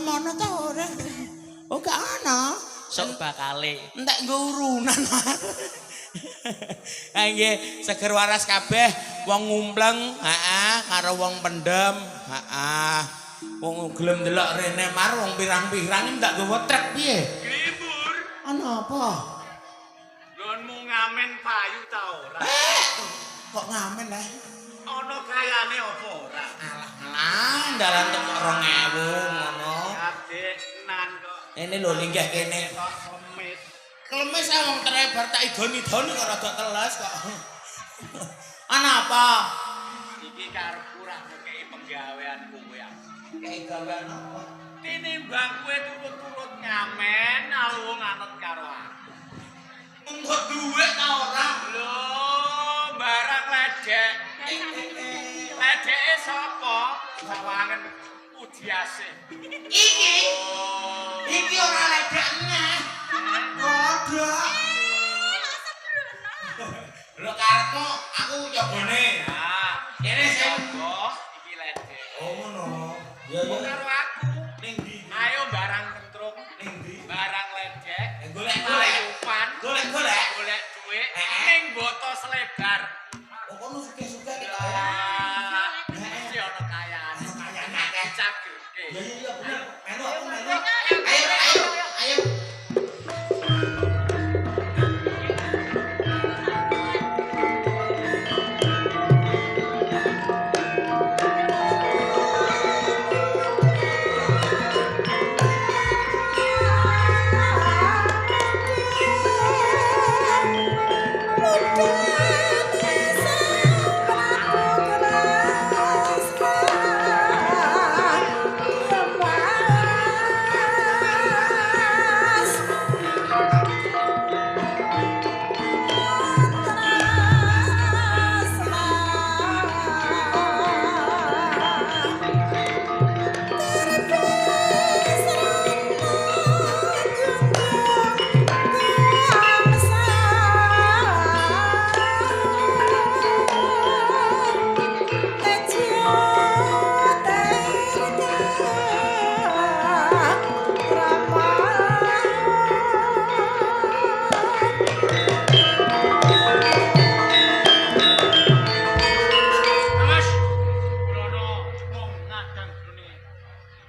mono ta ora? Oh gak ana. Sok bakale. Entek nggo urunan. Ha nggih, seger waras kabeh wong ngumpleng, heeh, karo wong pendem, heeh. Wong gelem delok rene mar wong pirang-pirang ndak nggawa trek piye? Gribur, Ana apa? nggonmu ngamen payu ta ora? Kok ngamen lah? Ana kayane apa ora? Alah, dalan tekok 2000 ngono. Adek nan kok. Ini lho linggih kene. Kok semit. Klemes wong trebar tak idoni-idoni kok rada teles kok. Ana apa? Iki karepku ra ngekeki penggawean kowe. Kayak gawean apa? Tinimbang kowe turut-turut ngamen alung anut karo aku. Engko duwe ta ora? Lho, barang ledek. Ledeke sapa? Sawangen Udiase. Iki, Oh. iki ora ledek neh. Godhok. Lho karepmu aku nyobone. Nah, Kene sing iki ledek. oh ngono. Ya Kok karo aku? Ning ndi? Ayo barang kentrung, Ning ndi? barang ledek, Golek-golek. upan, Golek-golek. golek duit, ning boto selebar. Oh kono suke-suke iki. Wah, iki ono kayane. Kayane akeh. Cagerke. Ya iya bener. Melu aku melu. Ayo. Mas, Brono, wong ngadang jroning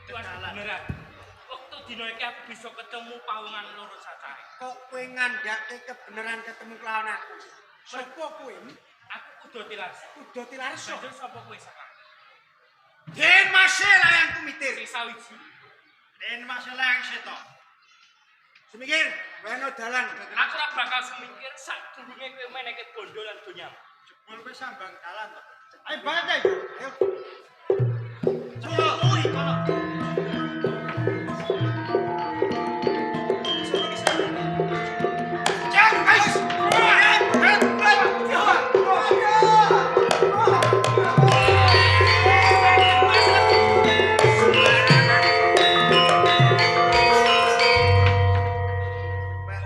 dalan. Beneran. Waktu dino iki aku bisa ketemu pawongan loro cacahe. Kok kowe ngandhake kebenaran ketemu kelawan aku? Sopo kowe? Aku kudu tilarso. Kudu tilarso. Banjur sapa kowe sakar? Den masalah yang kumitir. Si sawiji. Den masalah yang seto. Semikir, weno dalan. Aku ora bakal semikir sadurunge kowe meneke bondo lan donyamu. Jebul kowe sambang dalan to. Ayo banget ayo. Ayo. Coba kuwi kono. Cek, guys.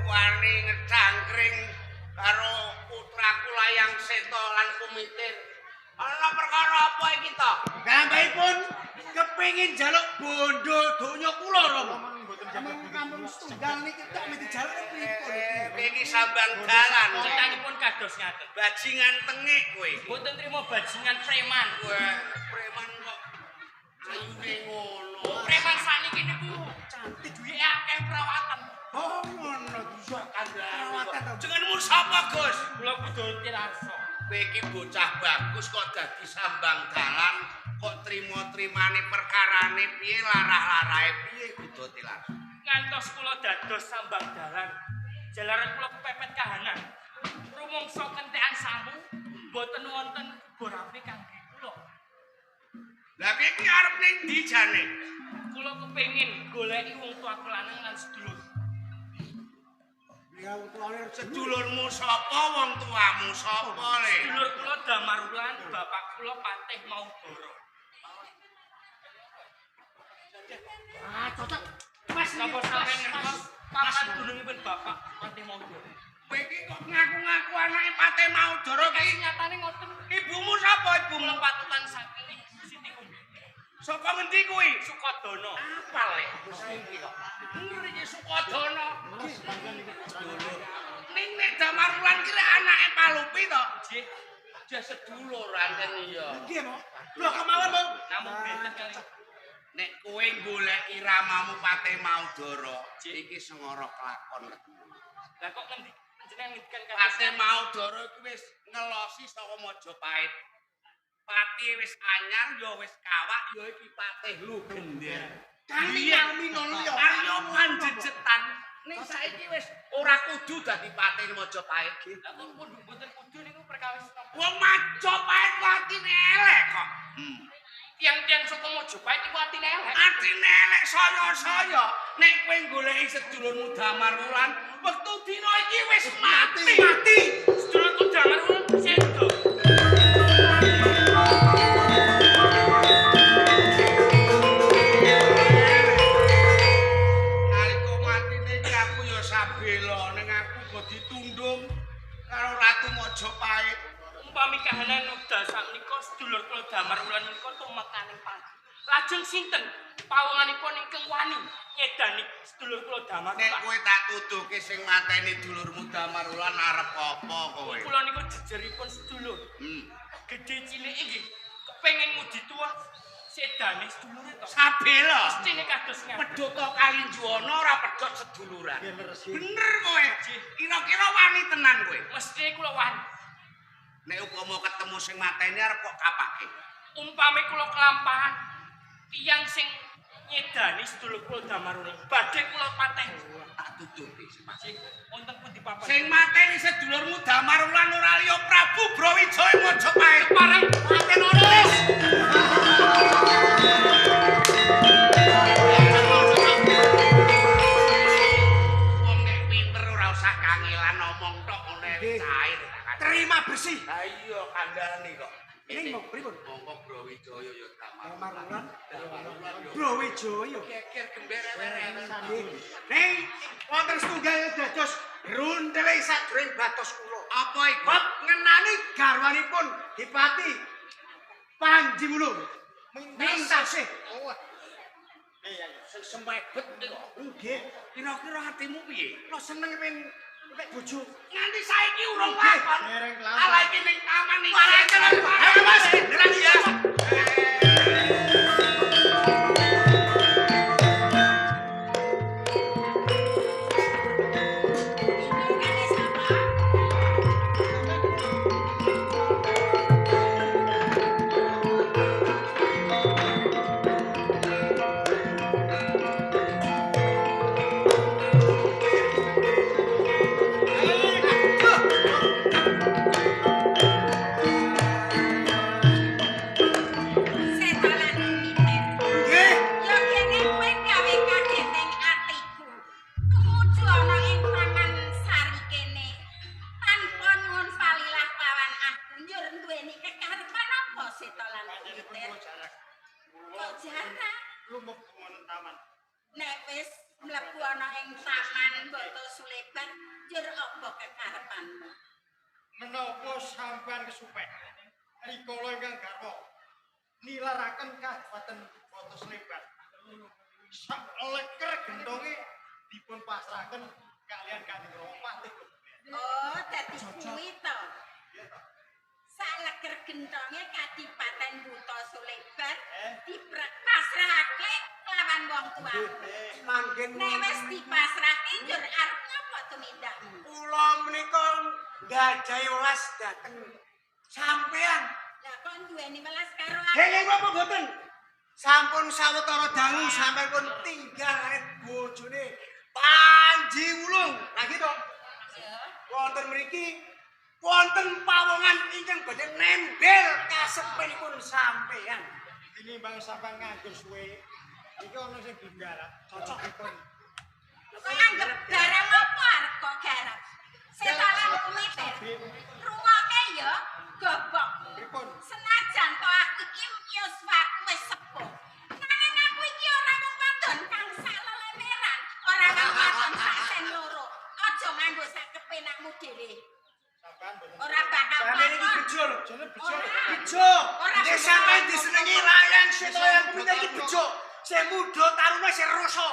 Wani ngecangkring karo putraku layang seto lan kumitir. Ana perkara apa iki to? Gambahipun kepengin jaluk bondo donya kula Rama. Kampung setunggal niki tok mesti jaluk pripun? Iki sambang dalan. Ceritanyipun kados ngaten. Bajingan tengik kowe. Mboten trima bajingan preman. Wah, preman kok ayune ngono. Preman saniki niku cantik duwe akeh perawatan. Oh ngono bisa perawatan to. Jenengmu sapa, Gus? Kula kudu tilarso. Kowe iki bocah bagus kok dadi sambang dalan, kok trima-trimane perkarane piye, larah-larahe piye kudu tilar. Ngantos kula dados sambang dalan. Jalaran kula kepepet kahanan. Rumangsa kentekan sangu boten wonten gorape kangge kula. Lah kowe iki arep ning ndi jane? Kula kepengin goleki wong tuaku lanang lan sedulur. Ya ulane Sedulurmu sapa, wong tuamu sapa le? Sedulur kula Damarulan, bapak kula Patih Maudara. Ah, cocok. Mas Napa sampeyan ngertos papan gunungipun bapak Patih Maudara? Kowe iki kok ngaku-ngaku anake Pate Maudara Kaya iki? nyatane ngoten. Ibumu sapa ibumu? Kula patutan saking Ibu Siti Kumbini. Saka ngendi kuwi? Sukodono. Apa lek iki kok? Bener iki Sukodono. Ning nek Damarulan ki rek anake Palupi to. Nggih. Dia sedulur anten iya. Nggih, Mo. Lho kemawon, Mo. Namun benten kali. Nek kowe golek iramamu Pate Maudara, iki sengara kelakon. Lah kok ngendi panjenengan ngendikan Pate Maudara iki wis ngelosi saka Majapahit. Pati wis anyar ya wis kawak ya iki Patih Lugender. Kami nami ngono ya. Arya panjejetan. Ning saiki wis ora kudu dadi Patih Majapahit. Lah kok mboten kudu niku perkawis napa? Wong Majapahit atine elek kok. Tiang-tiang saka Majapahit iku atine elek. Atine elek saya-saya. Nek kowe goleki sedulurmu Damarulan, wektu dina iki wis mati. Mati. Sedulurku Damarulan sedo. Nalika matine iki aku ya sabela ning aku go ditundung karo Ratu Majapahit. Umpami kahanan wekdal sakmenika sedulur kula Damarulan menika tumekaning pagi. Lajeng sinten pawonganipun ingkang wani nyedani sedulur kula Nek Damarulan? kowe tak tuduhke sing mateni dulurmu Damarulan arep apa kowe? Kula niku jejeripun sedulur. Gedhe cilik iki kepengin mudi tuwa sedane sedulure to. Sabela. Mestine kados ngene. Pedhot kali juwana ora pedhot seduluran. Bener kowe. Kira-kira wani tenan kowe. Mesti kula wani. Nek upama ketemu sing mateni arep kok kapake. Umpame kula kelampahan tiyang sing nyedani sedulur kula Damarulan badhe kula pateni. Tak tuduhke sing Sing wonten pundi papan? Sing mateni sedulurmu Damarulan ora liya Prabu Brawijaya Majapahit. Pareng Paten Oris. Wong nek pinter ora usah kangelan ngomong tok ngene cair. Terima bersih. Lah iya kandhane kok. Ini mau pripun? Monggo Brawijaya ya Damarulan. Damarulan yo Brawijaya. keker gember ewer-ewer. Ning wonten setunggal dados runtele sadring batos kula. Apa iku? Bab ngenani garwanipun Dipati Panji Wulung. Mintasih. Oh. Iya, Sing semebet kok. nggih. Kira-kira atimu piye? Lo seneng men nek bojo. Nganti saiki urung Nggih. lakon. Dereng lakon. Ala iki ning taman iki. Ayo Mas, dereng Iya. Nek wis mlebu ana ing taman Boto Suleban, njur apa kekarepanmu? Menapa sampean kesupen rikala ingkang garwa nilaraken kabupaten Boto Sleban sak leker gentonge dipun pasrahaken kalian Kanjeng Rama Patih Lugender. Oh, dadi kuwi to. Sak leker gentonge Kadipaten Boto Suleban dipasrahake lawan wong tuamu. manggen Nek wis dipasrahke njur arep napa tumindakmu? kula menika gadahi welas dateng sampean. Lah kok duweni welas karo aku? Nggih napa mboten? Sampun sawetara dangu sampean pun tinggal arep bojone Panji Wulung. Lah gitu. Ya. Wonten mriki wonten pawongan ingkang badhe nembel kasepenipun sampean. Tinimbang sampean nganggur suwe iki ana sing binggaran cocokipun. Kowe anggap garap apa arep kok garap? Setalan kumitir. Rungokke ya, gobok. Pripun? Senajan to aku iki yuswaku wis sepuh. Nanging aku iki ora wong wadon kang salelemeran, ora wong wadon sak sen loro. Aja nganggo sak kepenakmu dhewe. Ora bakal Sampeyan iki apa. bejo lho. Jane bejo. Bejo. Ora Nek sampeyan disenengi layang setoyan punya iki bejo. Sing muda taruna sing rasa.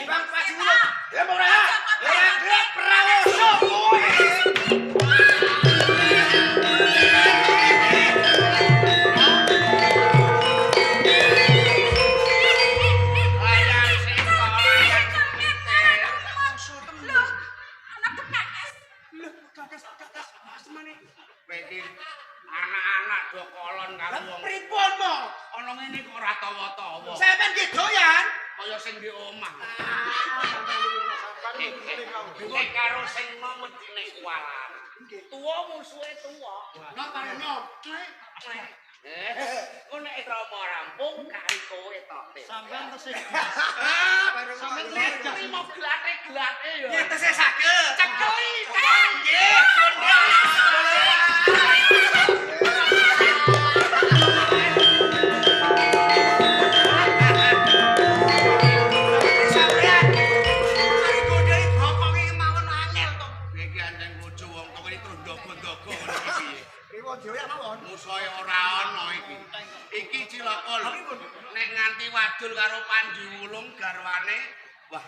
Bang Paji Wulung. Ya ora. Ya prawoso kowe. Layang sing kok layang mitir. Lho, anak kekakes. Lho, kakas semane. Iki anak-anak do kolon karo wong. Pripun mo? Ana ngene kok ora tawa-tawa. Sampeyan ki doyan. Kaya sing di omah. Nek karo sing mau medine kualan. Tuwa musuhe tuwa. Napa nyop? Kok nek Rama rampung kari kowe tok. Sampeyan tesih. Sampeyan terima glate-glate ya. Ya tesih saged. Cekeli. Nggih. Sampeyan. Ari godhoi bokonge mawon angel to. Iki anjing bojo wong tok iki terus ndogo-ndogo ngene iki piye? Iku dhewe mawon. Musuhe ora ana iki. Iki cilokol. Nek nganti wadul karo Panji Wulung garwane, wah.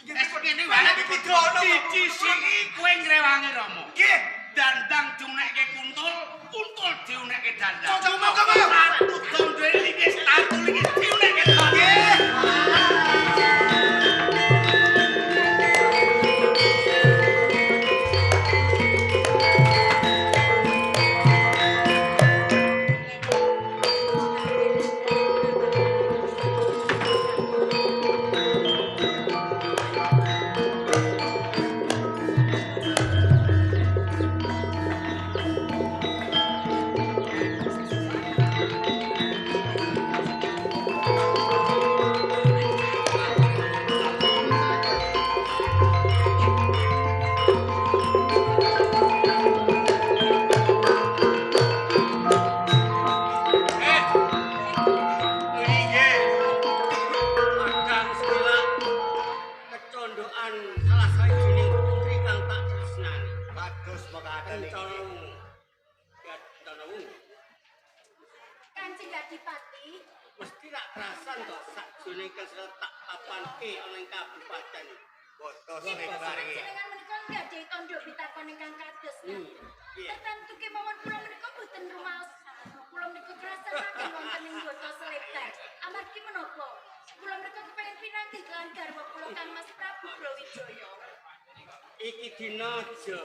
Es kene wae Pidrono. dicisiki kowe ngrewangi Rama. Nggih. Dandang diunekke kuntul, kuntul diunekke dandang. Cuma kok. Tondhe iki statul iki diunekke dandang. Kadang sekolah kecondokan salah sawijining putri kang tak tresnani. Bagus mekaten iki. Kencanamu. Kencanamu. Kancing Adipati. Mesti tak kerasan to sakjroning kesel tak papanke ana ing kabupaten. Botos Botos nek nek Jenengan menika nggadahi tanduk pitakon ingkang kados nggih. Iya. Tertentu kemawon kula menika boten rumaos. Kula menika krasanaken wonten ing Goto Selebar. Amargi menapa? Kula menika kepengin pinanggih kelan garwa kula Kang Mas Prabu Brawijaya. Iki dina aja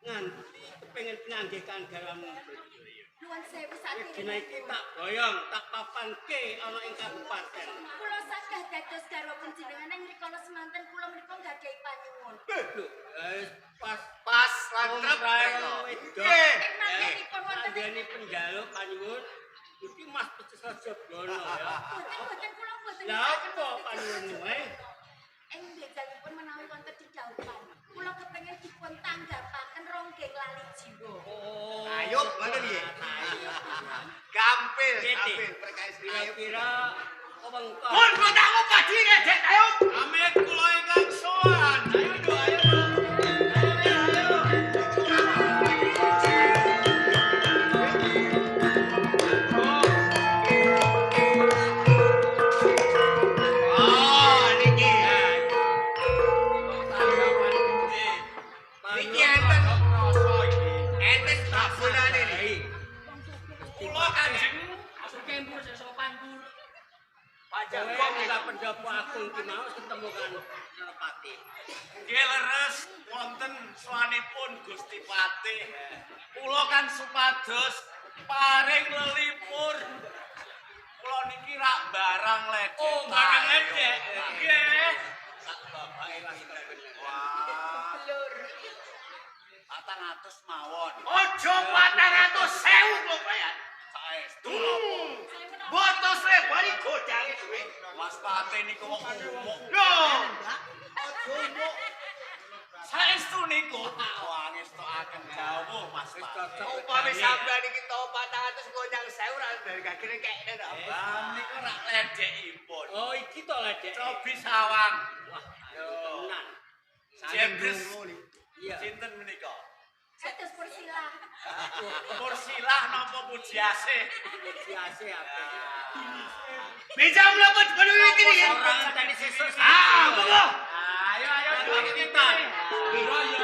nganti kepengin pinanggih kan garwamu Brawijaya. Nuwun sewu Dina iki saderengipun. tak boyong tak papanke ana ing kabupaten. Kula sagah dados garwa panjenengan ing rikala semanten kula menika nggadahi panyuwun. Lho, pas lan trep Nggih. Ing mangkenipun wonten ing Andani penjaluk panyuwun iki Mas Peces Raja Brono ya. boten kula boten. Lah apa panyuwun wae? Ing bejalipun menawi wonten didhawuhan. Kula kepengin dipun tanggapaken ronggeng lali jiwa. Oh. Ayub ngono piye? Gampil, Gampil. Perkais Kira-kira wewengkon. Pun botamu padi ngedek ayo. Amit kula ingkang sowan. Ayo do ayo. Oh, niki. Iki enten. Rasa iki. Enten babonane niki. Kula Kanjeng Sukempur sing sopan pur. Panjenengan kita pendopo agung ki mau ketemu kan Senopati. nggih leres wonten sowanipun Gusti Patih. Kula kan supados paring lelipur. Kula niki rak barang ledek. Oh, barang ledek. Nggih. Sak bapake lah bener. Wah. 400 mawon. Ojo 400.000 kok ya. Saestu napa? Botos lebar iki godange duwe. Mas Patih niku kok umuk. Lho. Saestu niku wangestokaken jawuh Mas Patih. Upami sampean iki tau 400 gonyang 1.000 ra dari kagene kekne to. Lah niku rak ledekipun. Oh, iki to ledek. Cobi sawang. Tenan. Jebres. Iya. Sinten menika? Atus Persila. Kursilah napa pujiase? Biasa apa? Meja mlebet bener iki ya. Orang tadi sesus. Ah, monggo. Ayo kita. Biro ya.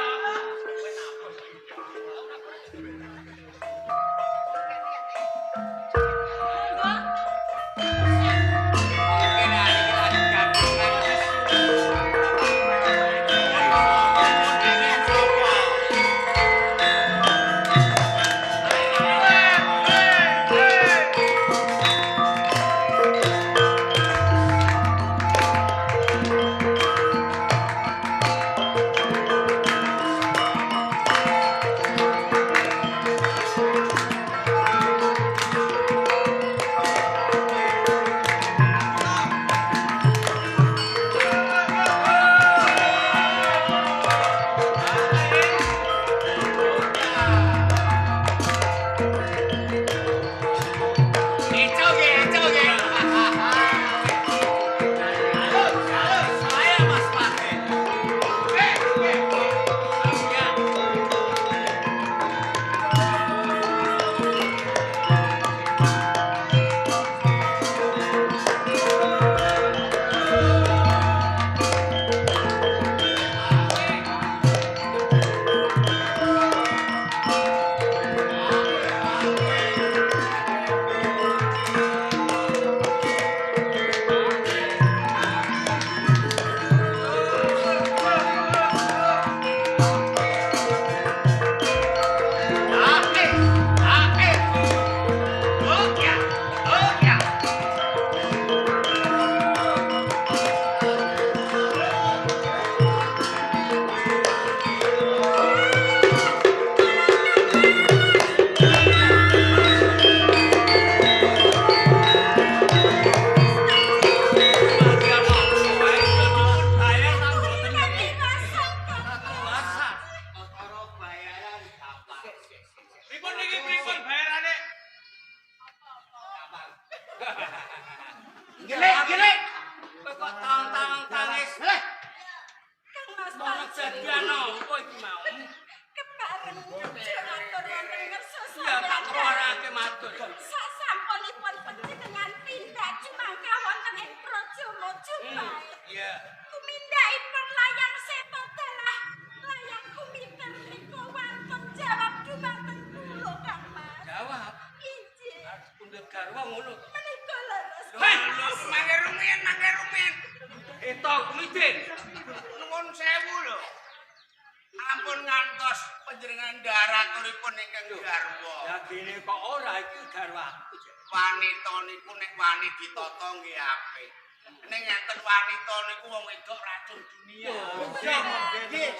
Gile. Kok tang tangis. Kang Mas Mau Panji. kejadian apa iki mau? Kepareng muncul matur wonten ngersa Ya tak keluarake matur. sasampunipun panjenengan pindah cemangka wonten ing Praja Mojopahit. Iya. Kumindhaipun layang seta telah layang kumiter menika wantun jawab dumateng kula Kang Mas. Jawab. Injih. Pundhut garwa ngono. Menika leres. Hei, Mangke rumiyin. Eto kumidin. Nuwun sewu lho. Ampun ngantos panjenengan daraturipun ingkang garwa. Ya gini kok ora iki garwaku. Wanita niku nek wani ditata nggih apik. Ning enten wanita niku wong wedok racun dunia. Nggih.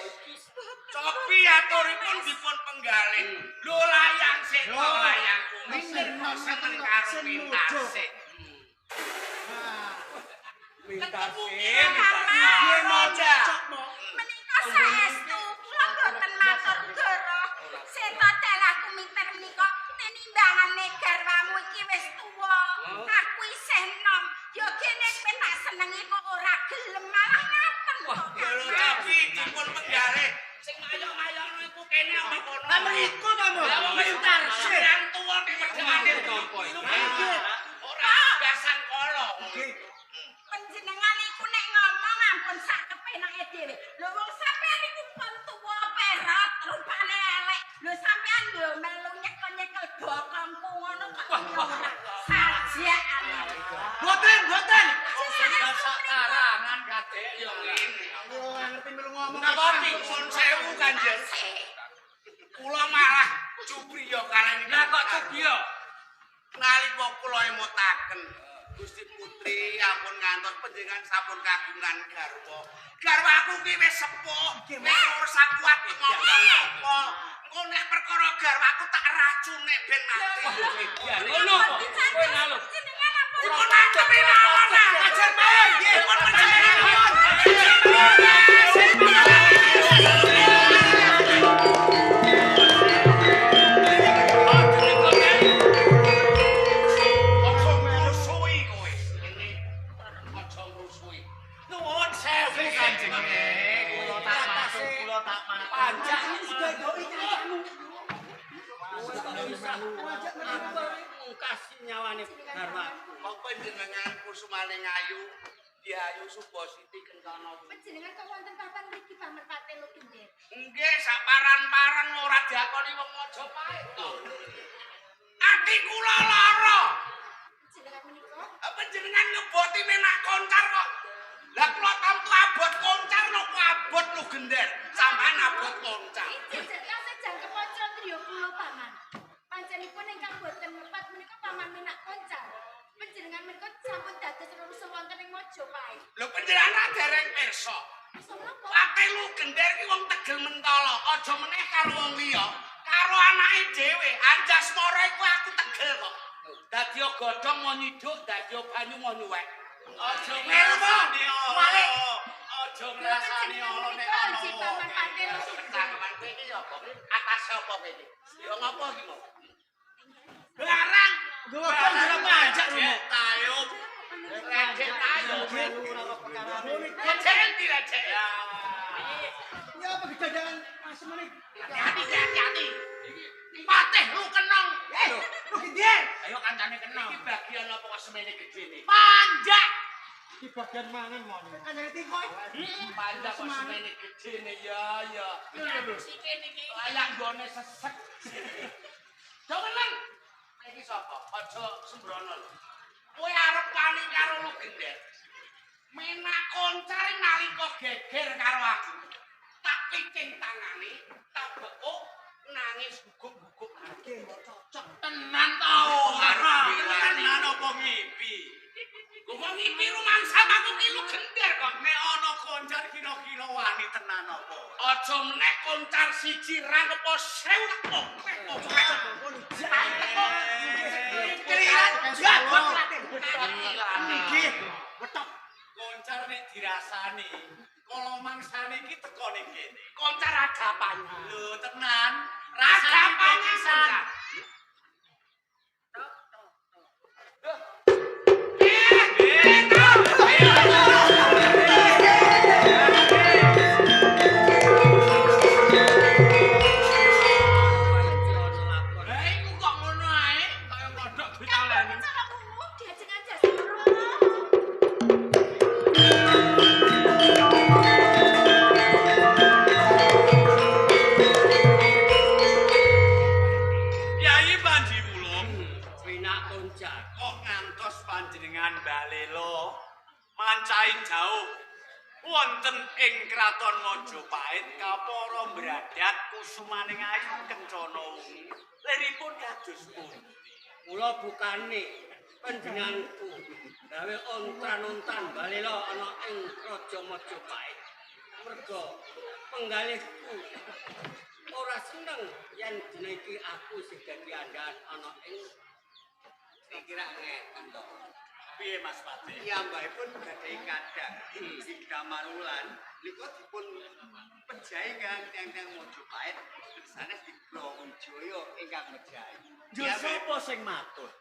Copi aturipun dipun penggalih. Lho layang seta layang kumiter kok seneng karo pintase. Minta Iya, Kang Mas. Nggih moja. Menika saestu kula boten matur goro. Seta telah kumiter menika tinimbangane garwamu iki wis tuwa. Aku isih enom. Ya kene kowe tak senengi kok ora gelem malah ngaten kok. Lho copi dipun penggalih. Sing mayok-mayok niku kene apa kono? Lah mriku to, Mbok. Ya wong pintar sing tuwa di pedhane Tompo. ora gasan kala. Panjenengan iku nek ngomong ampun sak kepenake dhewe. Lho wong sampean iku pun tuwa perat, rupane elek. Lho sampean yo melu nyekel-nyekel bokongku ngono kok ora. Sajak. Boten. Sak karangan kadek yo ngene. Yo ngerti melu ngomong. Napa dipun sewu Kanjeng? Kula malah cubriya kalih Lah kok cedya? nalika kula emutaken Gusti Putri ampun ngantos panjenengan sampun kagungan garwa. Garwaku ki wis sepuh, nek ora sakuat ngomong apa. Engko nek perkara garwaku tak racune ben mati. Ya ngono kok. Kowe ngaluk. Jenengan ampun Dipun ademi mawon. Ajar mawon nggih. Dipun percaya mawon. Aja merusui kowe. Aja merusui. Nuwun sewu Kanjeng. Kula tak matur kula tak mati. Pajak Sudah doi kancamu. Aku kasih nyawane garwaku. Kok panjenengan kusumane ngayu, Diayu Subositi Kencana. Panjenengan kok wonten papan mriki Paman Patelo Gender. Nggih, saparan-paran ora diakoni wong Majapahit to. Ati kula lara. Panjenengan menika Panjenengan ngeboti menak koncar kok. Lah kula tamtu abot koncar napa abot lu gender. Sampeyan abot koncar. Jejak sejang kepoco triya kula Paman. Panjenengan ingkang boten lepat menika Paman Minak Koncar. Panjenengan menika sampun dados rusuh wonten ing Majapahit. Lho panjenengan dereng pirsa. Sopo? Ate lu gender ki wong Tegel Mentala, aja meneh karo wong liya. Karo anake dhewe, Anjasmara iku aku Tegel kok. dadi godhong mau nyiduk, dadi banyu mau nyuwek. Aja ngrasani Allah. Aja ngrasani Panjenengan Allah nek menika ana Ji Paman Patelo Gender. Tanggapan kowe iki apa? Atas apa kowe iki? Ya ngapa iki mau? Barang Barang pajak lu. Tayo. recek ayo. Melu ora perkara. Recek direjek. Ya apa kedadangan Mas Menik? Hati-hati. Patih lu kenong. Lu gender. Ayo kancane kenal. Iki bagian apa kok semene gedene? Panjak. Di bagian mangan mau. Kanjane tiko. Panjang kok semene gedene ya ya. Sikit iki. Kayak gone sesek. Jangan. Iki sapa? Aja sembrono lho. Kowe arep kani karo lu gender. Menak koncar nalika geger karo aku. Tak picing tangane, tak bekuk nangis guguk-guguk. Oke, cocok. Tenan to. Tenan apa ngipi? Ngomong iki rumangsa aku ki lu gender kok. Nek ana koncar kira-kira wani tenan apa? Aja meneh koncar siji ra kepo 1000 tak Nggih, wetok. Koncar nek dirasani, kala mangsane iki teko ning kene. koncar agapane. Lho tenan, Agapane pisan. koncar. Lah iku kok ngono ae, kaya kodhok ditaleni. Cara ngomong diajeng aja Soro. Yai Panji Wulung, Winak Koncar, kok ngantos panjenengan balela mancaing jauh wonten ing kraton Majapahit kapara bradat kusumaning ayu kencana ungu. Leripun kados pundi? Mula bukane panjenenganku gawe ontran-ontran balela ana ing Raja Majapahit. Merga penggalihku ora seneng yen dina iki aku sing dadi andhan ana ing kira ngeten to. Piye Mas Pati? Piyambakipun gadhahi kadang ing Damarulan nika dipun pejahi kan tiyang-tiyang Majapahit sanes di Brawijaya ingkang mejahi. Yo sapa sing matur?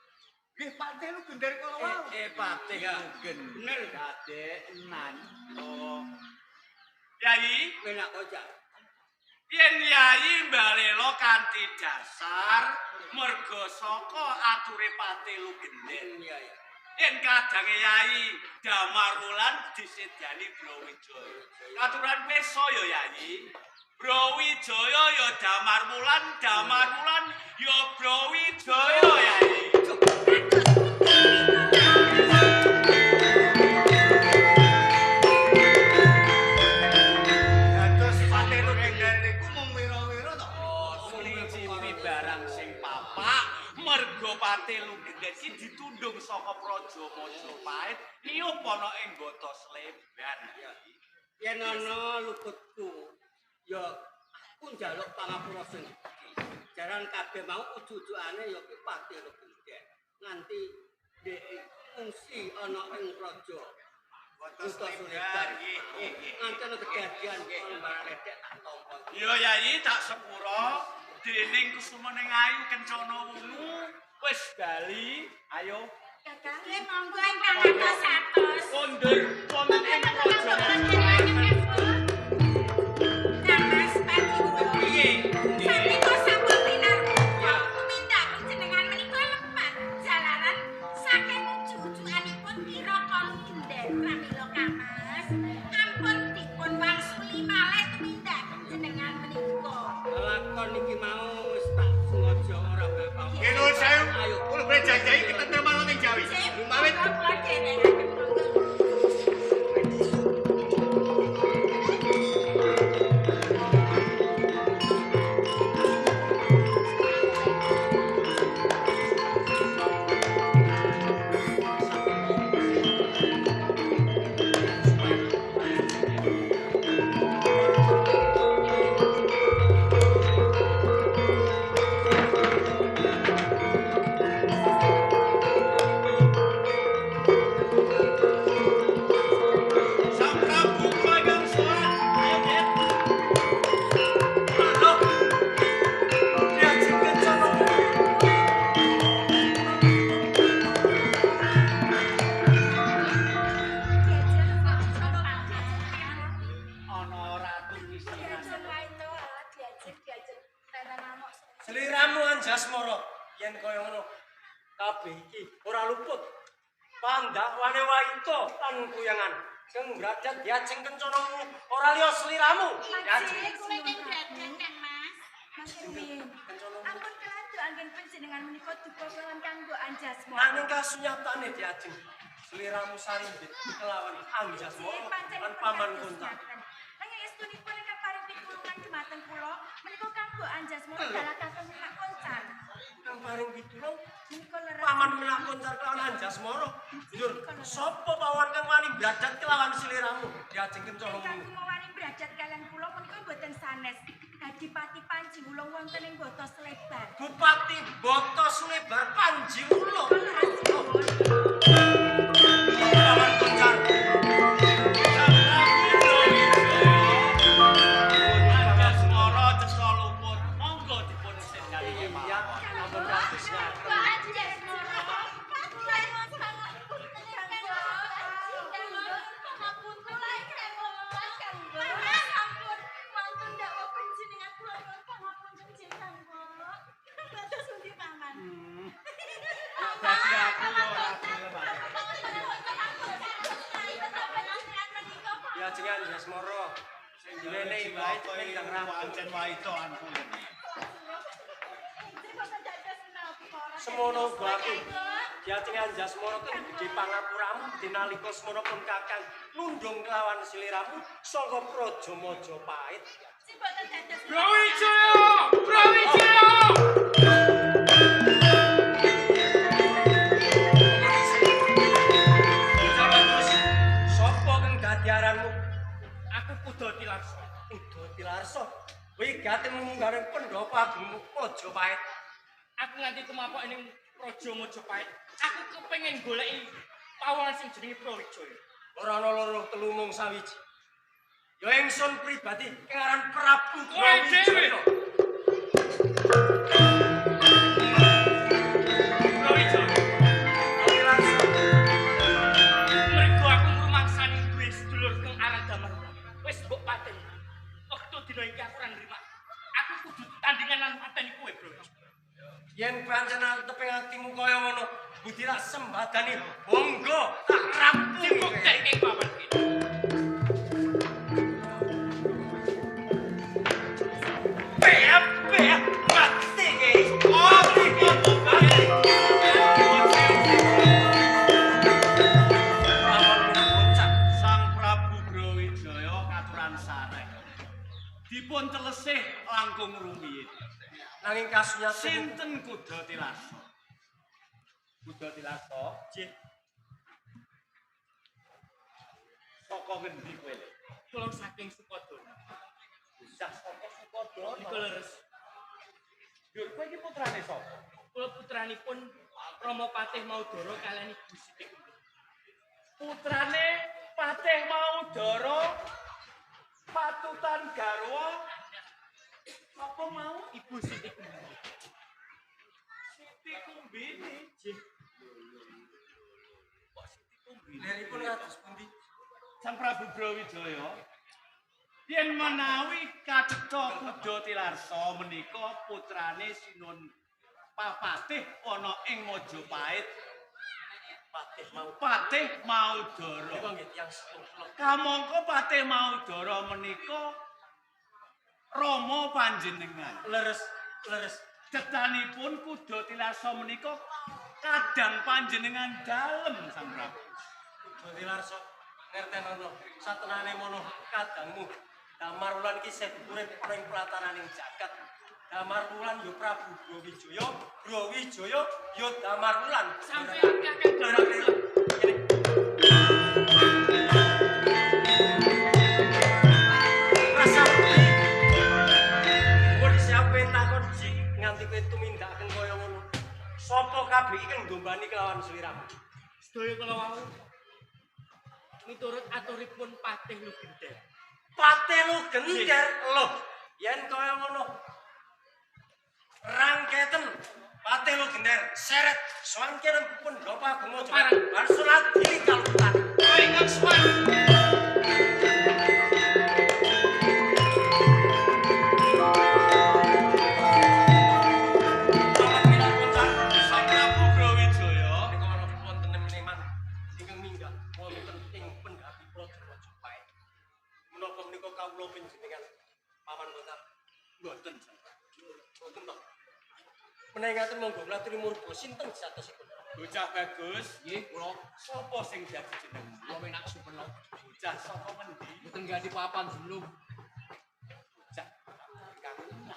Nggih Pak Telu gender kala wau. Pati Mungkin. bener Gadenan. Oh. Yai, Menak kocak. yen Yai mbalela kanthi dasar merga saka ature Patelu Gender. Iya ya. Yen kadange Yai Damarulan disedani Brawijaya. Katuran pirsa ya Yai. Brawijaya ya Damarwulan, Damarwulan ya Brawijaya Yai. Dados Patelu Gender niku mung wira-wira to. Nglicipi barang sing papak merga Patelu Gender iki ditundung saka Praja Majapahit niyup ana ing Bata Slemban. Yen ana luputku ya aku njaluk pangapura sing iki. Jaran kabeh mau ujug-ujugane ya ki Patelu Gender. Nganti dhek fungsi ana ing Praja Bata Slemban. Nganti ana kejadian barang redek tak tampa. Ya Yai tak sepura dening Kusumaning Ayu Kencana Wungu wis bali. Ayo Kakang, monggo ingkang atos-atos. kondur wonten ing Praja Kang Mas Sliramu Anjasmara yen kaya ngono kabeh iki ora luput pandhawane Waito lan kuyangan sing ngrajat diajeng kencanamu ora liya sliramu Ajeng kula kang dadan kan Mas. Mas Erwin. Ampun keladu anggen panjenengan menika duka kelawan kanggo Anjasmara. nanging kasunyatane diajeng sliramu sarimbit kelawan Anjasmara lan paman kunta Nanging estunipun ingkang paring pitulungan dumateng kula menika kanggo Anjasmara dalah kakang Menak Koncar. kang paring pitulung Menika leres. paman Menak Koncar kelawan Anjasmara njur sapa pawan kang wani bradat kelawan sliramu diajeng Ingkang kencanamu kumawani bradat kalian kula menika boten sanes. Adipati Panji Wulung wonten ing Bata Slebar. Bupati Bata Slebar Panji Wulung Paman Koncar Anjasmara desa luput monggo dipun sendali iya ampun kados Dadi aku yo ora gelem. ya jenengan Anjasmara sing diwene wae ning Pancen Waito anku. semono uga aku diajeng Anjasmara kang di pangapuramu dinalika semono pun kakang nundung kelawan sliramu saka Praja Majapahit Brawijaya! Brawijaya! Sapa kang dadi aranmu Aku Kudoti Larsa. Udoti Larsa kowe gaten munggaring Pendhapa Agungmu Majapahit Aku nganti kemapok ning Praja Majapahit. Aku kepengin goleki pawanan sing jenenge Brawijaya. ora ana loro telu mung sawiji ya ingsun pribadi kang aran Prabu Kowe dhewe. Brawijaya Brawijaya. Udoti Larsa Mergo aku ngrumangsani duwe sedulur kang aran Damar. Wis mbok pateni. Wektu dina iki aku ora nrima. Aku kudu tandingan lan pateni kowe, Bro. yen pancen teping atimu kaya ngono budi rak sembadani monggo tak rampung Dibuktekke paman iki. Peap mati ke mati mati Sang Prabu Brawijaya katuran sareng dipun telesih langkung rumiyin. nanging kasunyatan Sinten Kudoti Larsa? Kudoti Larsa Nggih. Saka ngendi kowe? Kula saking Sukodana. Sak saka Sukodana. Niku leres. Yo kowe iki putrane sapa? Kula putranipun Rama Patih Maudara kaliyan Ibu Siti. Putrane Patih Maudara patutan garwa apa mau Ibu Siti. Siti Kumbini. Nggih. Kok Siti Kumbini? Leripun kados pundi? Sang Prabu Brawijaya yen menawi Kathetha Kudoti Larsa menika putrane Sinun Papatih ana ing Majapahit. Patih Maudara. Niku nggih tiyang sepuh. Kamangka Patih Maudara menika rama panjenengan. Leres Cetanipun Kudoti Larsa menika kadang panjenengan dalem Sang Prabu. Kudoti Larsa ngertenono satenane mono kadangmu Damar Wulan iki isih urip ing platananing jagat. Damar Wulan ya Prabu Brawijaya, Brawijaya ya Damar Wulan. Sampeyan kakek Brawijaya. Rasa wedi. Kok siapa takon jik nganti kowe tumindaken kaya ngono. Sapa kabeh iki kang ndombani kelawan sliramu? Sedaya kula wau miturut aturipun Patih Lugender. Patih Lugender lho. Yen kaya ngono. Rangketen Patih Lugender seret swangkene Pendhapa Agung Majapahit. Barsulat diri kalutan. Ingkang suwan. kula panjenengan paman kota. Mboten. Mboten to. Menawi ngaten monggo kula aturi murga sinten satosipun. Bocah bagus, nggih kula. Sapa sing dadi jeneng? Kula menak supeno. Bocah saka mendi? Mboten ganti papan belum. Bocah.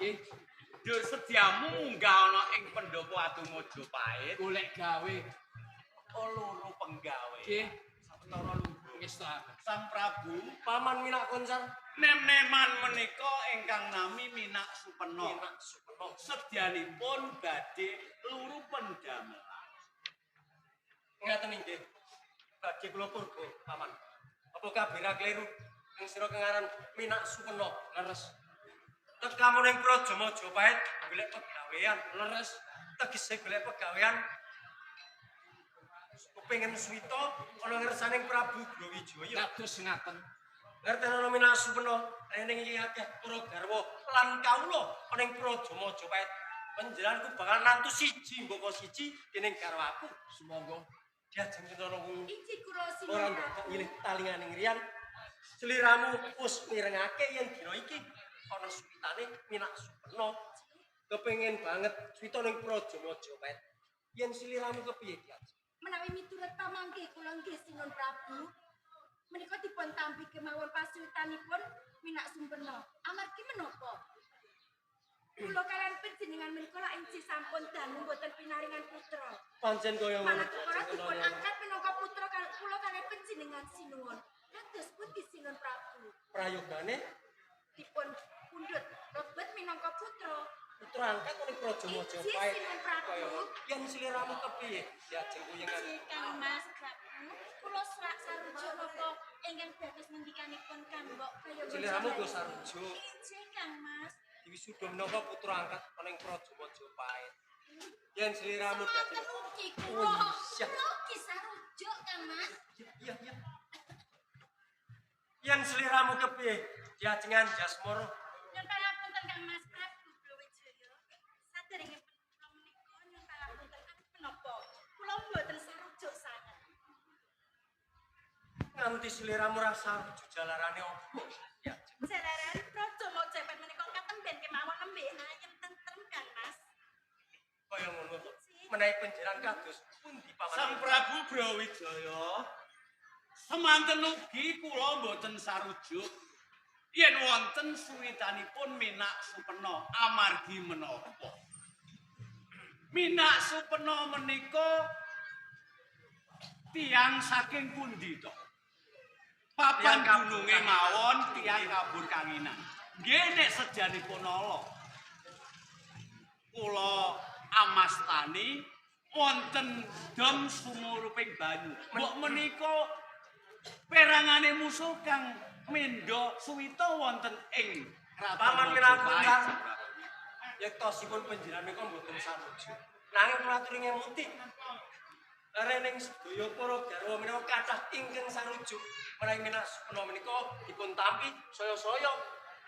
Nggih. Dur sediamu munggah ana ing pendopo Atu Mojopait. Golek gawe. Oh loro penggawe. Nggih. Sawetara lungguh. Ngestaken. Sang Prabu Paman minak konsar. nem-neman menika ingkang nami Minak Supeno. Minak Supeno. Sedyanipun badhe luru pendamel. Ngaten nggih. Badhe kula purga, paman. Apa kabira kleru ing sira kengaran Minak Supeno? Leres. Tekamu ning Praja Majapahit golek pegawean. Leres. Tegese golek pegawean. Kepengin swita ana ngersaning Prabu Brawijaya. Dados ngaten. Ngerten ana Minak Supeno, ning iki akeh para garwa lan kawula ning Praja Majapahit. Panjenenganku bakal nantu siji mboko siji dening garwaku. Sumangga Diajeng kena wong Iki kula ora sinten. ndak nyilih talinganing riyan. Sliramu wis mirengake yen dina iki ana suwitane Minak Supeno. Kepengin banget swita ning Praja Majapahit. Yen sliramu kepiye, Diajeng? Menawi miturut pamanggih kula nggih Sinuhun Prabu. Menika dipun tampi kemawon pasuwitanipun Minak Supeno. Amargi menapa? Kula kalian panjenengan menika lak ing sampun dangu mboten pinaringan putra. Pancen kaya ngono. Malah kepara dipun angkat minangka putra kula kalian panjenengan Sinuhun. Dados pundi Sinuhun Prabu? Prayogane Dipun pundhut lebet minangka putra. putra angkat ning Praja Majapahit. Kaya yen sliramu kepiye? Diajeng kuyengan. Kang Mas Prabu, kula serak sarujuk napa ingkang dados ngendikanipun Kambok kaya Sliramu go sarujuk. Injih Kang Mas. Diwisuda menapa putra angkat ning Praja Majapahit. Yen sliramu dadi Mugi kula. Mugi sarujuk Kang Mas. iya. Yen sliramu kepiye? Diajengan Jasmoro. Nyun pangapunten Kang Mas Prabu Brawijaya. Saderengipun kula menika nyun pangapunten menapa? Kula mboten sarujuk sanget. Nganti sliramu rasa rujuk jalarane opo? Ya. Jalaran Praja Majapahit menika katemben kemawon nembe ayem tentrem Kang Mas. Kaya ngono to. Menawi panjenengan kados pundi paman? Sang Prabu Brawijaya semanten ugi kula mboten sarujuk yen wonten suwitanipun Minak Supeno amargi menapa Minak Supeno menika tiyang saking pundi to? Papan gununge mawon tiyang Kabur Kanginan. Nggih nek sejanipun ala kula amastani wonten dom sumuruping banyu. Mbok menika perangane musuh kang mendha suwita wonten ing Paman Minangkabau. Yektosipun panjenengan menika mboten sarujuk. Nanging kula aturi ngemuti. Rening sedaya para garwa menika kathah ingkang sarujuk. Menawi Minak Supeno menika dipun tampi saya-saya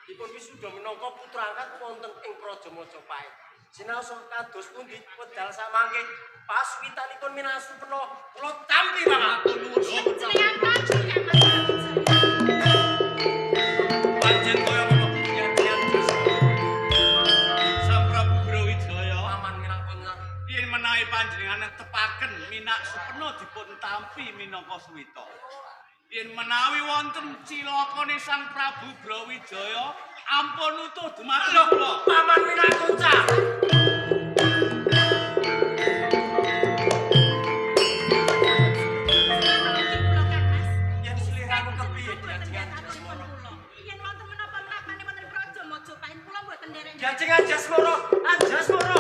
dipun wisuda minangka putra angkat wonten ing Praja Majapahit. Sinaos kados pundi wedal samangke paswitanipun Minak Supeno kula tampi matur nuwun. Jenengan Prabu Kang Mas Brawijaya. Panjen kaya ngono yen Sang Prabu Brawijaya Paman Minangkabau. yen menawi panjenengan tepaken Minak Supeno dipun tampi minangka suwita. Yen menawi wonten cilakane Sang Prabu Brawijaya ampun utuh dumateng kula. Paman Minangkabau. Yen sliramu kepiye diajengan Jasmoro? Yen wonten menapa-menapane wonten Praja Majapahit kula mboten nderek. Diajengan Jasmoro, Jasmoro.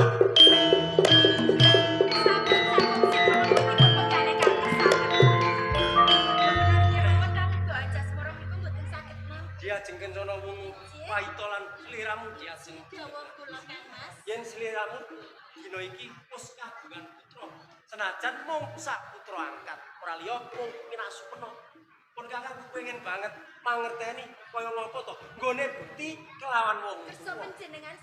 Diajeng kencana wungu paita lan sliramu diajeng. Yen sliramu dina iki wis kagungan putra. Senajan mung sak putra angkat, ora liya mung Minak Supeno. Pun kakang kepengin banget mangerteni kaya ngapa to nggone bukti kelawan wong tuwa.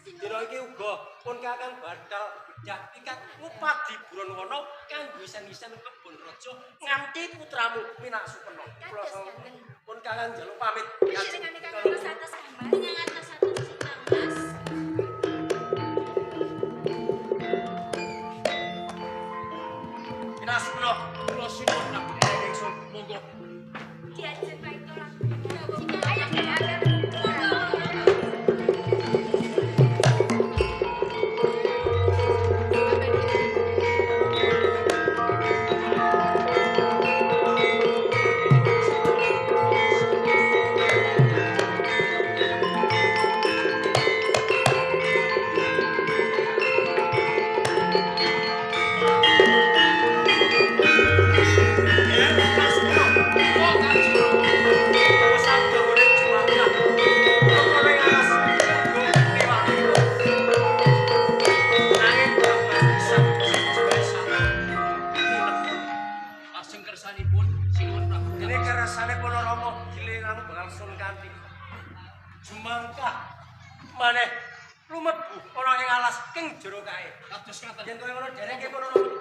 Dina iki uga pun kakang bakal bedah pikat ngupadi buron wana kanggo isen-isen kebon raja nganti putramu Minak Supeno. Kula pun kakang njaluk pamit. Panjenengan kang kula satus dengan atas-atas Cita Mas. Minas kula sinuwun nak ingsun monggo. Diajak baik tolak. Ayo kita Lajeng kersanipun sinuwun Prabu. Dene kersane para Rama giliran bakal sun kanthi jumangkah maneh lumebu ana ing alas king jero kae. Kados ngaten. Yen kaya ngono dereke para Rama.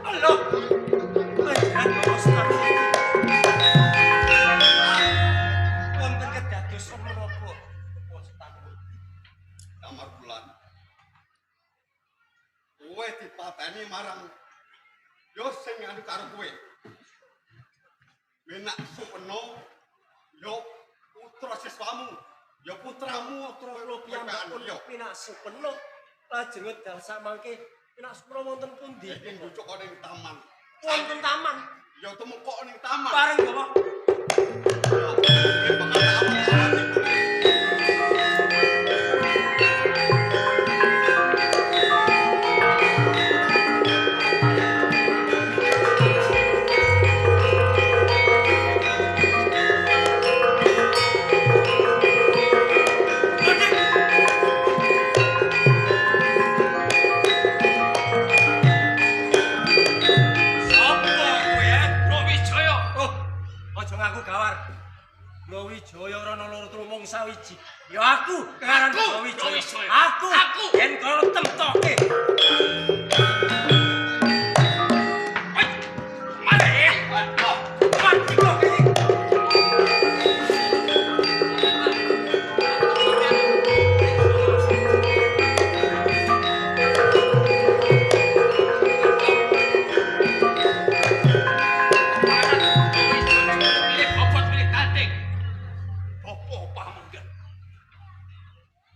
Allah. Panjenengan bawa sekar. Wonten kedadosan menapa? Kamar bulan. Kowe dipateni marang yo sing anu karo kowe. Menak Supeno yo putra siswamu, yo putramu Kula piyambakipun pinak supeno lajeng wedal samangke pinak supeno wonten pundi? ing bucuk ning taman. Wonten taman. Yo temukok ning taman. Bareng bawa. Yo, ing pengalaman Brawijaya ana loro trumong sawiji. Ya aku ngaran Brawijaya. Aku. Yen kala temtoke.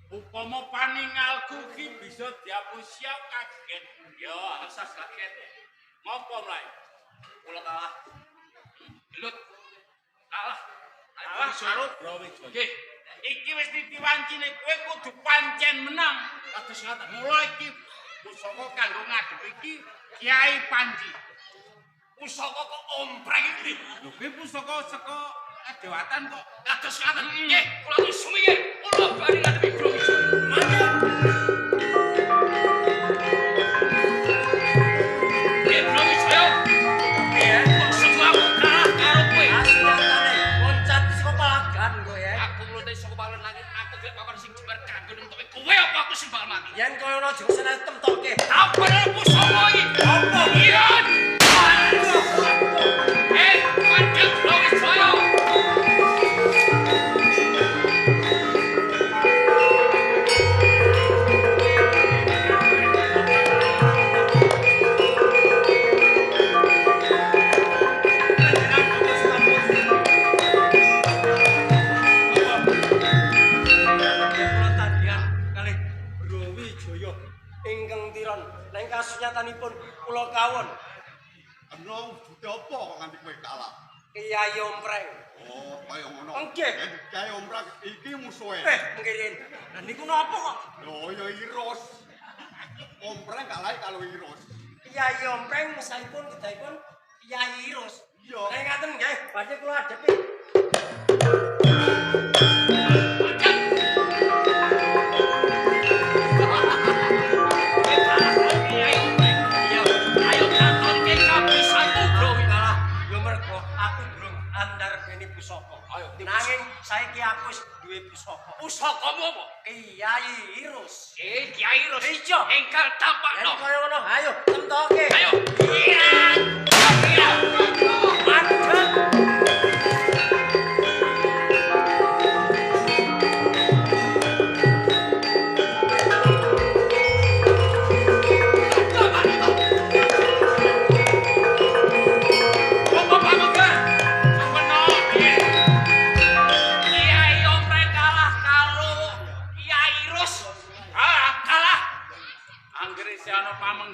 Upama paningalku ki bisa diapusia kaget. Ya, asas kaget. Ngopo mlae? Kula kalah. Gelut. Kalah. Kalah karo Brawijaya. Nggih. Iki wis ditiwancine kowe kudu pancen menang. Kados ngaten. Mula iki pusaka kanggo ngadep iki Kiai Panji. Pusaka kok ompreng iki. Lho kuwi pusaka saka Dewatan kok kados ngaten. Nggih, kula sumingkir. Kula bari ngadepi Brawijaya. Mangga. Nggih, Brawijaya. Ya, kok semua kalah karo kowe. Asliane loncat saka palagan kowe ya. Aku mlunte saka palen langit, aku gek pakon sing jebar kanggo nentoke kowe apa aku sing bakal mati. Yen koyo ana jeng seneng temtoke. Apa pusaka iki? Apa? Iya. Pandeg Brawijaya. Ingkang tiron neng kasunyatanipun kula kawon ana wujude apa kok nganti kowe kalah? Kiai Ompreng. Oh, kaya ngono. Nggih. Kiai Ompreng iki musuhe. Ngirin. Lah niku napa kok? Lho, ya Iros. Ompreng kalah karo Iros. Kiai Ompreng saipun kedahipun Kyai Irus. Iya. Nek ngaten nggih, badhe kula adepi. Ayo kanton ke kabisanmu, Bro. Yo mergo aku durung andar beni pusaka. Ayo, nanging saiki aku wis duwe pusaka. Pusakamu apa? Kyai Irus. Kyai Irus. Iya. Engkal tampakno. Yen kaya ngono, ayo temtoke. Ayo. Iya. Madhep.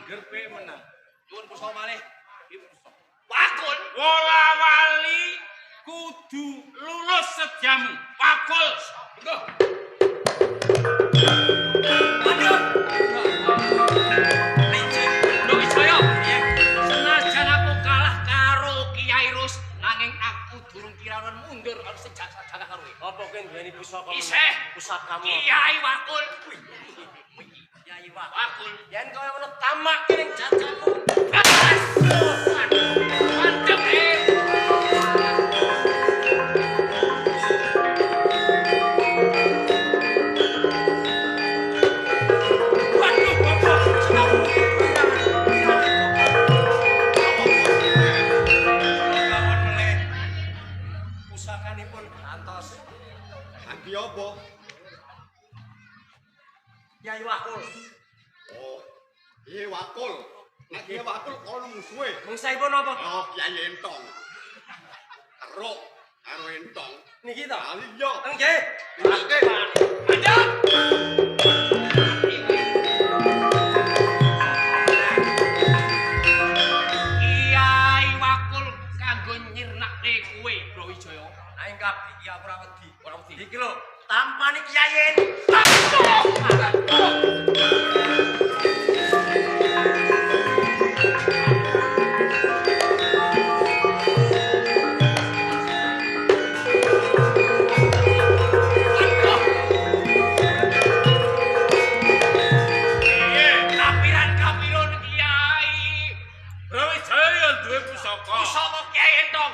Gerpe menang. Nyuwun pusaka malih. Wakul. Wola wali kudu lulus sejamu. Wakul. Engko. Aduh. Lho Wijaya. Senajan aku kalah karo Kyai Rus, nanging aku durung kirawan mundur harus sejak jaga karo kowe. Apa kowe duweni pusaka? Isih. Pusakamu. Kyai Wakul. Kyai Wakul. Wakul. Yen kaya ngono tamak ning jajaku. Mantep Waduh, Bapak, sedang mungkin lawan meleh. Pusakanipun antos. Andi apa? Kyai Wakul. Oh, iya wakul. Nek dia wakul kono musuhe. Mungsaipun apa? Oh, Kyai Entong. Karo karo Entong. Niki to? Ali yo. Nggih. Oke. Lanjut. Kyai Wakul kanggo nyirnakne kowe, Bro Wijaya. Aing kabeh iki aku ora wedi. Ora wedi. Iki lho, tampane Kyai. Kapiran-kapiran Kyai. Bro Wijaya duwe pusaka. Pusaka Kyai Entong.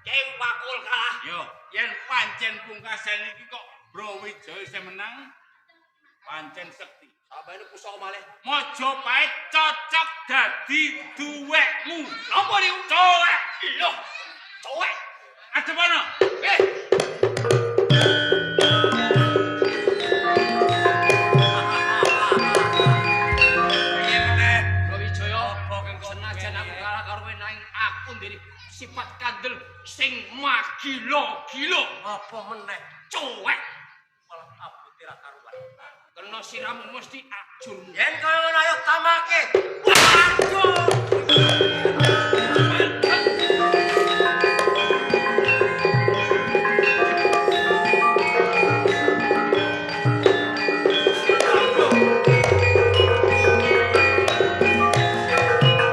Kyai Wakul kalah. Yo, yen pancen pungkasan iki kok Bro Wijaya sing menang, pancen sekti. Sabene pusaka malih. Majapahit cocok dadi duwekmu. Apa niku? Cowek. Lho, cowek. Adepono. Piye meneh? Bro Wijaya, senajan aku kalah karo kowe nanging aku ndiri sifat kandel sing magila-gila. Apa meneh? Cowek. Malah abute ra karuan. Kena siramu mesti ajur. Yen kaya ngono ayo tamake. Waduh.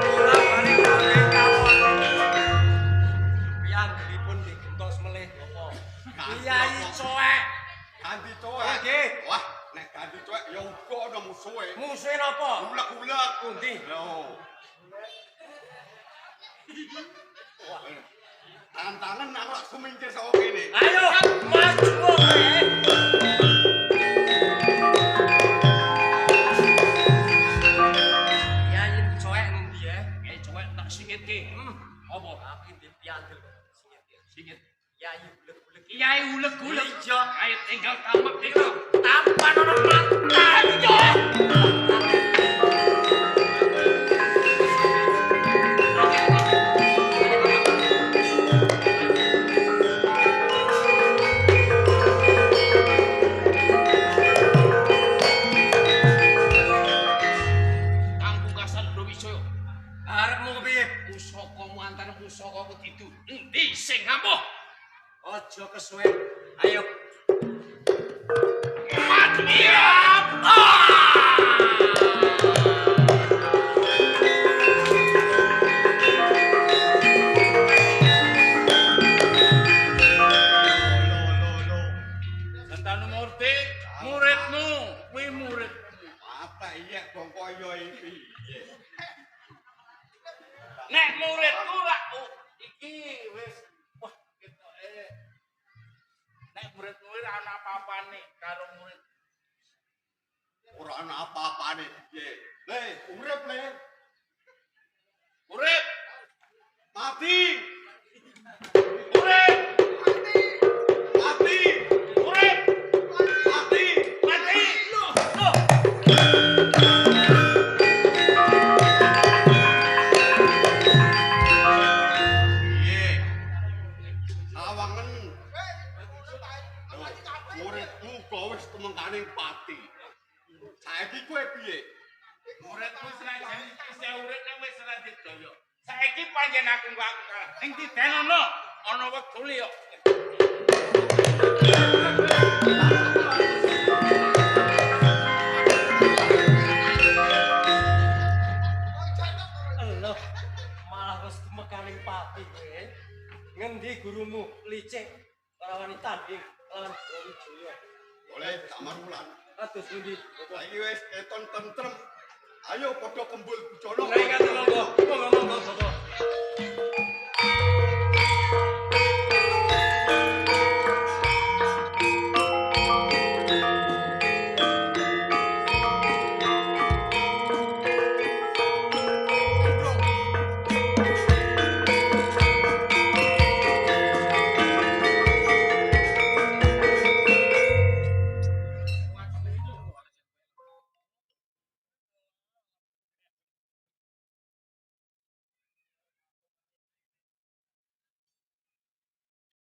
Ora balik kabeh kawon. Piyambakipun digentos melih apa? Kyai Coek. Ganti cuek. Nggih. Wah, nek ganti cuek ya uga ana musuhe. Musuhe napa? Ulek-ulek. Pundi? Lho. Tangan-tangan aku langsung minggir saka kene. Ayo maju kowe. Kyai Coek ngendi ya? Kyai cowek tak singitke. Apa? Aku ndi piandel singit. Singit. Kyai ulek-ulek. Kyai ulek-ulek. Iya. Ayo tinggal tamak niku. Tampan ana mantan yo. Kang pungkasan Bro Wijaya. Arepmu kepiye? Pusakamu antar pusakaku didu. Endi sing ampuh? Aja kesuwen. Ayo. Matiap! Nek muridku rak iki wis wah ketoke. Nek murid-murid ana apa-apane karo murid. Ora ana apa-apane piye. Le, urip le. Urip, Mati. urip, Mati. urip, Mati. mati. Piye? Sawangen. Muridmu kok wis temengkaning pati. Saiki kowe piye? Muridku senajan isih urip nek wis ora didaya. Saiki pancen aku kalah. Ning didenono ana wedule yo. Eloh, malah wis mekaning pati kowe. Ngendi gurumu licik ora wani tanding lawan Brawijaya. Oleh Damar Wulan. Atus pundi? Saiki wis keton tentrem. Ayo padha kembul bujana. Monggo, monggo, monggo.